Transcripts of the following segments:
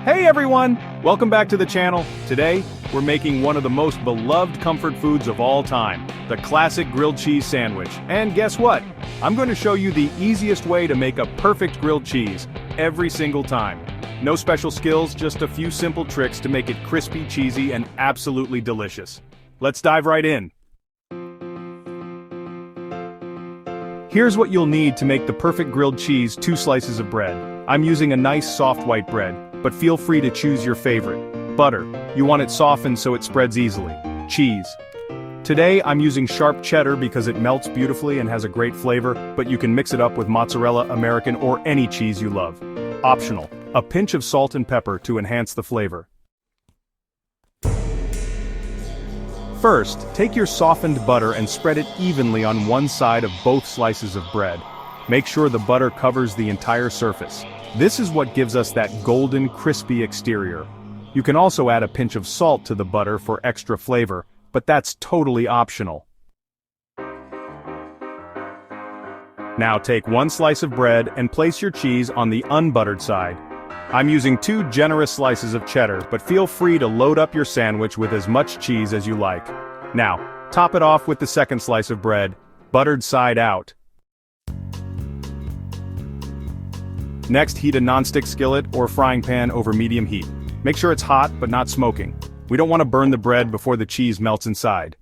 Hey everyone! Welcome back to the channel. Today, we're making one of the most beloved comfort foods of all time, the classic grilled cheese sandwich. And guess what? I'm going to show you the easiest way to make a perfect grilled cheese, every single time. No special skills, just a few simple tricks to make it crispy, cheesy, and absolutely delicious. Let's dive right in. Here's what you'll need to make the perfect grilled cheese: 2 slices of bread. I'm using a nice soft white bread, but feel free to choose your favorite. Butter. You want it softened so it spreads easily. Cheese. Today I'm using sharp cheddar because it melts beautifully and has a great flavor, but you can mix it up with mozzarella, American, or any cheese you love. Optional. A pinch of salt and pepper to enhance the flavor. First, take your softened butter and spread it evenly on one side of both slices of bread. Make sure the butter covers the entire surface. This is what gives us that golden, crispy exterior. You can also add a pinch of salt to the butter for extra flavor, but that's totally optional. Now take 1 slice of bread and place your cheese on the unbuttered side. I'm using 2 generous slices of cheddar, but feel free to load up your sandwich with as much cheese as you like. Now, top it off with the 2nd slice of bread, buttered side out. Next, heat a nonstick skillet or frying pan over medium heat. Make sure it's hot but not smoking. We don't want to burn the bread before the cheese melts inside.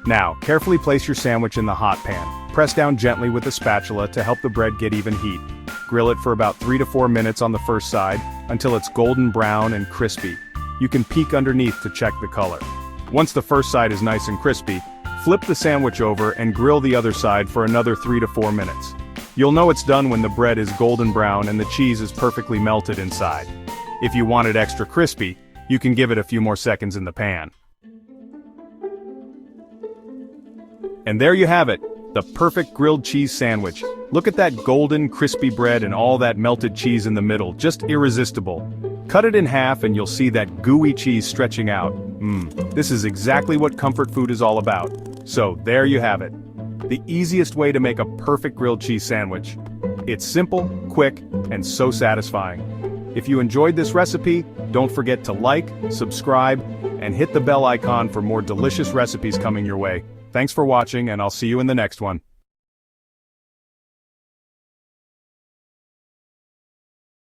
Now, carefully place your sandwich in the hot pan. Press down gently with a spatula to help the bread get even heat. Grill it for about 3 to 4 minutes on the first side, until it's golden brown and crispy. You can peek underneath to check the color. Once the first side is nice and crispy, flip the sandwich over and grill the other side for another 3 to 4 minutes. You'll know it's done when the bread is golden brown and the cheese is perfectly melted inside. If you want it extra crispy, you can give it a few more seconds in the pan. And there you have it, the perfect grilled cheese sandwich. Look at that golden, crispy bread and all that melted cheese in the middle, just irresistible. Cut it in half and you'll see that gooey cheese stretching out. This is exactly what comfort food is all about. So, there you have it. The easiest way to make a perfect grilled cheese sandwich. It's simple, quick, and so satisfying. If you enjoyed this recipe, don't forget to like, subscribe, and hit the bell icon for more delicious recipes coming your way. Thanks for watching, and I'll see you in the next one.